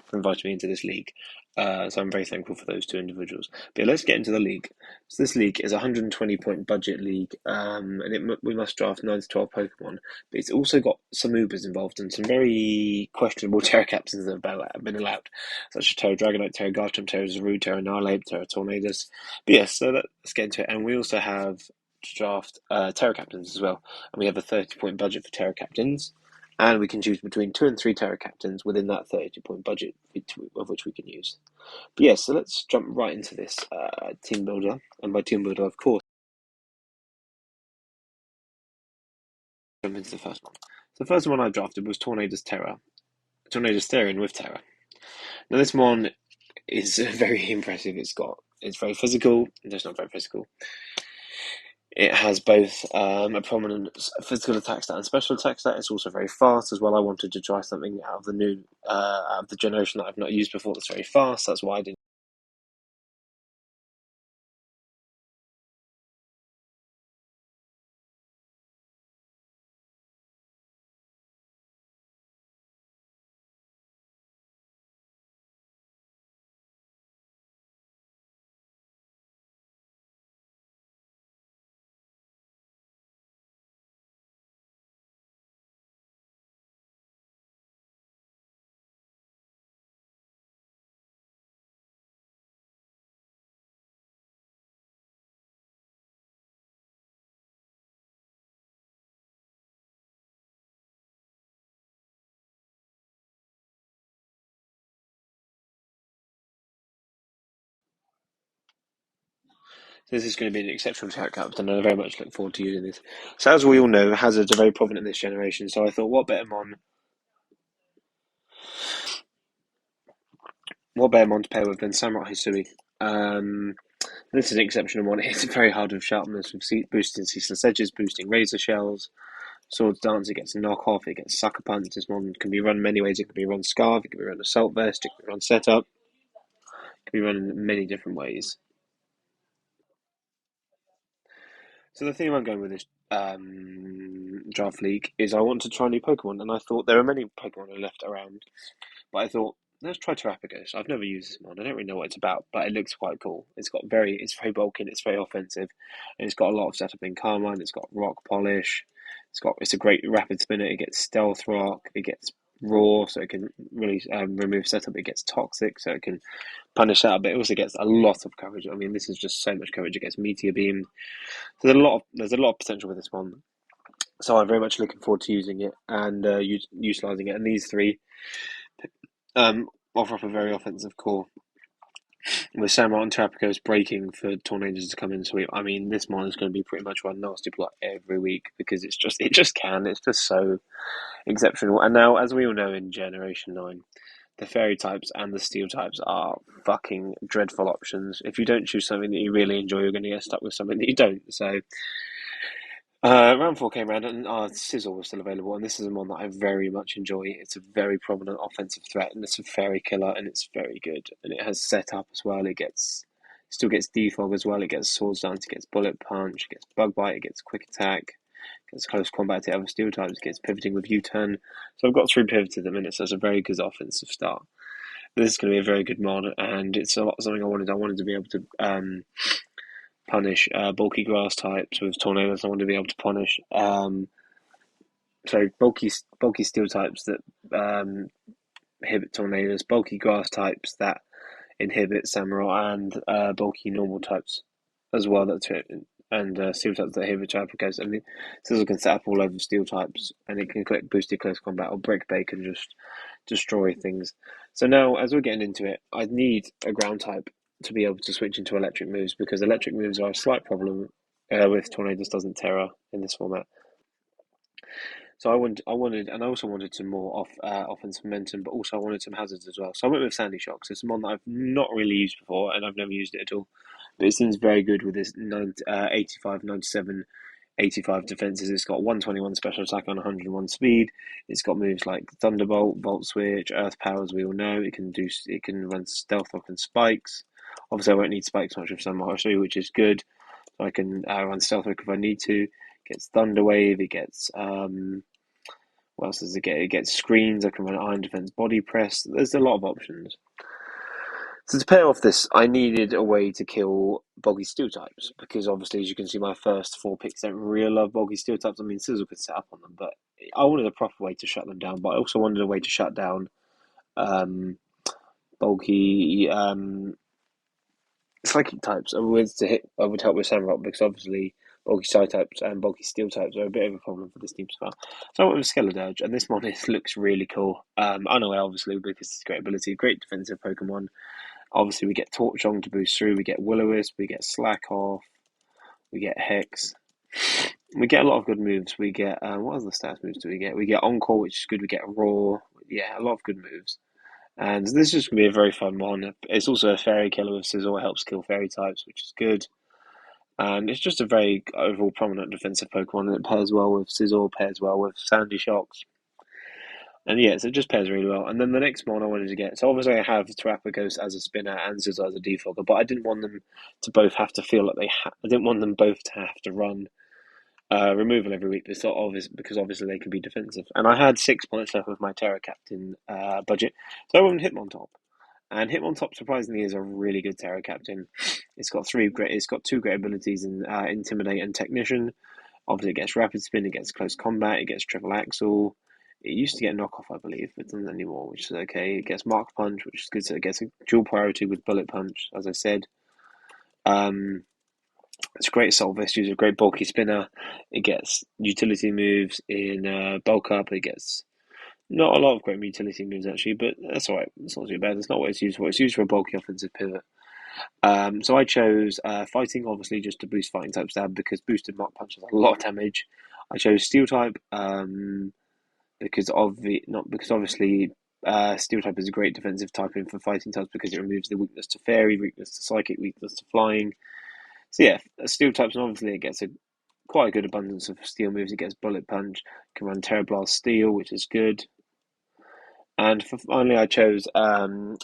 for inviting me into this league. So I'm very thankful for those two individuals. But yeah, let's get into the league. So this league is a 120-point budget league, and we must draft 9 to 12 Pokemon. But it's also got some Ubers involved and some very questionable Terra captains that have been allowed, such as Terra Dragonite, Terra Garchomp, Terra Zarude, Terra Annihilape, Terra Tornadus. But yes, so let's get into it. And we also have to draft Terra captains as well. And we have a 30-point budget for Terra captains. And we can choose between 2 and 3 Terra captains within that 30-point budget of which we can use. But yeah, so let's jump right into this team builder. And by team builder, of course, jump into the first one. So the first one I drafted was Tornadus Therian with Terra. Now this one is very impressive. It's very physical. It's not very physical. It has both a prominent physical attack stat and special attack stat. It's also very fast as well. I wanted to try something out of the generation that I've not used before that's very fast. That's why I did. This is going to be an exceptional track captain, and I very much look forward to using this. So, as we all know, hazards are very prominent in this generation. So, I thought, what better mon to pair with than Samurai Hisui? This is an exceptional one. It's very hard with sharpness, with boosting ceaseless edges, boosting razor shells. Swords Dance, it gets knockoff, it gets sucker punch. This one can be run many ways. It can be run scarf, it can be run assault vest, it can be run setup, it can be run in many different ways. So the theme I'm going with this draft league is I want to try new Pokemon, and I thought there are many Pokemon I left around, but I thought let's try Terrapagos. I've never used this one. I don't really know what it's about, but it looks quite cool. It's very bulky, and it's very offensive, and it's got a lot of setup in Carmine. It's got Rock Polish. It's a great rapid spinner. It gets Stealth Rock. It gets Raw, so it can really remove setup. It gets Toxic, so it can punish that. But it also gets a lot of coverage. I mean, this is just so much coverage. It gets Meteor Beam. So there's a lot of potential with this one. So I'm very much looking forward to using it and utilizing it. And these three offer up a very offensive core with Samurai and Terrapagos breaking for Tornadoes to come in. So I mean, this mon is going to be pretty much run nasty plot every week because it just can. It's just so exceptional. And now, as we all know, in Generation 9, the Fairy types and the Steel types are fucking dreadful options. If you don't choose something that you really enjoy, you're going to get stuck with something that you don't. So round 4 came around and Sizzle was still available, and this is one that I very much enjoy. It's a very prominent offensive threat, and it's a fairy killer, and it's very good. And it has setup as well. Still gets defog as well. It gets Swords Dance, it gets Bullet Punch, it gets Bug Bite, it gets Quick Attack, it gets Close Combat to other Steel types, it gets Pivoting with U-Turn. So I've got 3 pivots at the minute, so it's a very good offensive start. But this is going to be a very good mod, and it's something I wanted. I wanted to be able to punish bulky grass types with tornadoes. I want to be able to punish bulky steel types that inhibit tornadoes, bulky grass types that inhibit samurai, and bulky normal types as well. And steel types that inhibit Terrapagos. And Sizzle can set up all over steel types, and it can click boosted close combat, or Brick Bay can just destroy things. So now, as we're getting into it, I need a ground type to be able to switch into electric moves because electric moves are a slight problem with Tornadoes doesn't Terra in this format. So and I also wanted some more offensive momentum, but also I wanted some hazards as well. So I went with Sandy Shocks. It's one that I've not really used before, and I've never used it at all. But it seems very good with this 85, 97, 85 defenses. It's got 121 special attack on 101 speed. It's got moves like Thunderbolt, Volt Switch, Earth Power, as we all know. It can run Stealth Rock and Spikes. Obviously, I won't need Spikes much of some which is good. So I can run Stealth Rock if I need to. It gets Thunder Wave. It gets What else does it get? It gets screens. I can run iron defense body press. There's a lot of options. So to pay off this, I needed a way to kill bulky steel types because obviously, as you can see, my first four picks don't really love bulky steel types. I mean, Sizzle could set up on them, but I wanted a proper way to shut them down. But I also wanted a way to shut down um, bulky psychic types. I would help with Samrock because obviously bulky psi types and bulky steel types are a bit of a problem for this team as well. So I went with Skeledirge, and this one looks really cool. Unaware obviously because it's a great ability, great defensive Pokemon. Obviously, we get Torchon to boost through, we get Will-O-Wisp, we get Slack Off, we get Hex. We get a lot of good moves. We get, what other stats moves do we get? We get Encore, which is good. We get Roar. Yeah, a lot of good moves. And this is just going to be a very fun one. It's also a Fairy Killer with Sizzle. It helps kill Fairy types, which is good. And it's just a very overall prominent defensive Pokemon. And it pairs well with Sizzle, pairs well with Sandy Shocks. And yeah, so it just pairs really well. And then the next one I wanted to get, so obviously I have Terrapagos as a spinner and Scizor as a defogger, but I didn't want them to both have to feel like I didn't want them both to have to run removal every week. It's not obvious because obviously they can be defensive. And I had 6 points left with my Terra Captain budget, so I went with Hitmontop. And Hitmontop surprisingly is a really good Terra Captain. It's got two great abilities in Intimidate and Technician. Obviously, it gets Rapid Spin, it gets Close Combat, it gets Triple Axle. It used to get Knockoff, I believe, but it doesn't anymore, which is okay. It gets Mark Punch, which is good, so it gets a dual priority with Bullet Punch, as I said. It's a great Assault Vest, a great bulky spinner. It gets utility moves in Bulk Up. It gets not a lot of great utility moves, actually, but that's alright. It's not too bad. It's not what it's used for. It's used for a bulky offensive pivot. So I chose Fighting, obviously, just to boost Fighting type stab because boosted Mark Punch has a lot of damage. I chose Steel type because obviously Steel type is a great defensive typing for Fighting types because it removes the weakness to Fairy, weakness to Psychic, weakness to Flying. So yeah, Steel types, and obviously it gets quite a good abundance of Steel moves. It gets Bullet Punch, can run Terra Blast Steel, which is good. And finally, I chose Terra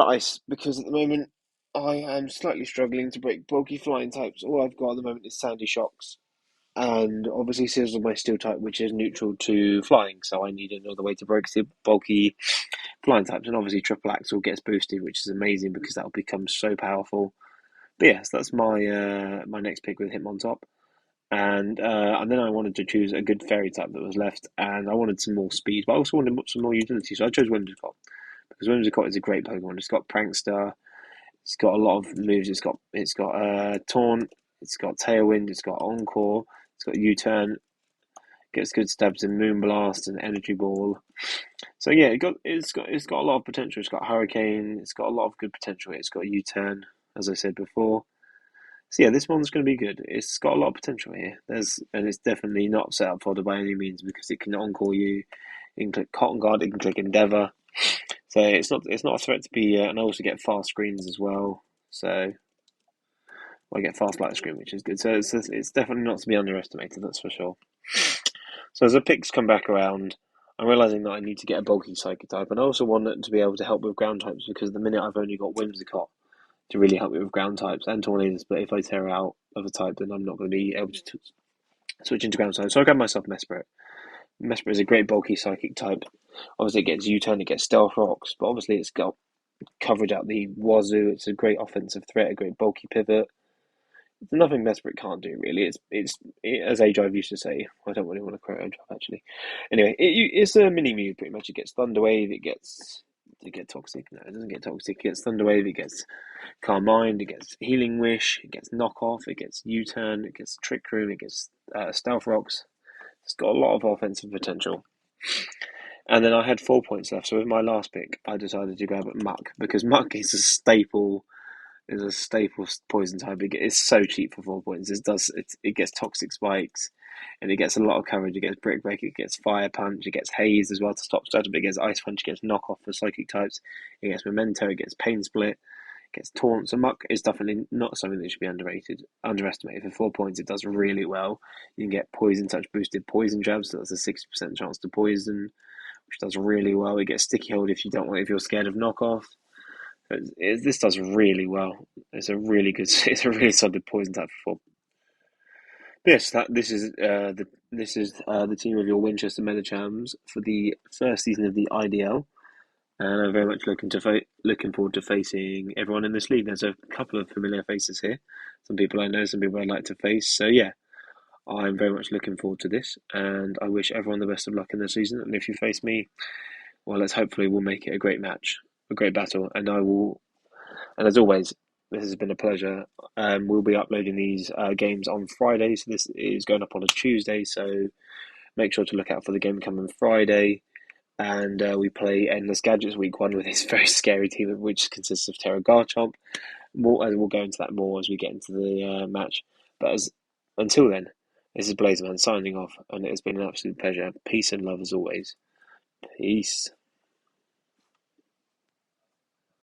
Ice because at the moment I am slightly struggling to break bulky flying types. All I've got at the moment is Sandy Shocks, and obviously Sizzle my Steel type, which is neutral to flying. So I need another way to break bulky flying types, and obviously Triple Axle gets boosted, which is amazing because that will become so powerful. But yes, that's my next pick with Hitmontop. And then I wanted to choose a good fairy type that was left, and I wanted some more speed, but I also wanted some more utility. So I chose Whimsicott because Whimsicott is a great Pokemon. It's got Prankster, it's got a lot of moves. It's got Taunt, it's got Tailwind, it's got Encore, it's got U-Turn, gets good stabs in Moonblast and Energy Ball. So yeah, it's got a lot of potential. It's got Hurricane, it's got a lot of good potential. It's got U-Turn, as I said before. So yeah, this one's going to be good. It's got a lot of potential here. And it's definitely not set up fodder by any means because it can encore you. You can click Cotton Guard, you can click Endeavour. So it's not a threat to be. And I also get fast screens as well. So I get fast light screen, which is good. So it's definitely not to be underestimated. That's for sure. So as the picks come back around, I'm realizing that I need to get a bulky psychic type, and I also want it to be able to help with ground types because at the minute I've only got Whimsicott to really help me with ground types and tornadoes. But if I tear out of a type, then I'm not going to be able to switch into ground types. So I got myself Mesprit. Mesprit is a great bulky psychic type. Obviously, it gets U-turn, it gets stealth rocks, but obviously it's got coverage out the wazoo. It's a great offensive threat, a great bulky pivot. There's nothing Mesprit can't do really. It's as A-Drive used to say. I don't really want to quote A-Drive actually. Anyway, it's a mini Mew pretty much. It gets Thunder Wave. It gets Toxic. No, it doesn't get Toxic. It gets Thunder Wave. It gets Calm Mind, it gets Healing Wish, it gets Knockoff, it gets U-Turn, it gets Trick Room, it gets Stealth Rocks. It's got a lot of offensive potential. And then I had 4 points left, so with my last pick, I decided to grab Muck because Muck is a staple poison type. It's so cheap for 4 points. It gets Toxic Spikes, and it gets a lot of coverage. It gets Brick Break, it gets Fire Punch, it gets Haze as well to stop stutter, but it gets Ice Punch, it gets Knockoff for Psychic types, it gets Memento, it gets Pain Split, gets Taunt. So Muck is definitely not something that should be underestimated. For 4 points, it does really well. You can get Poison Touch boosted Poison Jabs, so that's a 60% chance to poison, which does really well. It gets Sticky Hold if you're scared of Knockoff. This does really well. It's a really solid poison type for 4. Yes, this is the team of your Winchester Medichams for the first season of the IDL, and I'm very much looking forward to facing everyone in this league. There's a couple of familiar faces here, some people I know, some people I'd like to face. So yeah, I'm very much looking forward to this, and I wish everyone the best of luck in the season. And if you face me, well, let's hopefully we'll make it a great match, a great battle, and I will. And as always, this has been a pleasure. We'll be uploading these games on Friday, so this is going up on a Tuesday. So make sure to look out for the game coming Friday. And we play Endless Gadgets week one with this very scary team, which consists of Terra Garchomp. More, and we'll go into that more as we get into the match. But until then, this is Blazerman signing off, and it has been an absolute pleasure. Peace and love as always. Peace.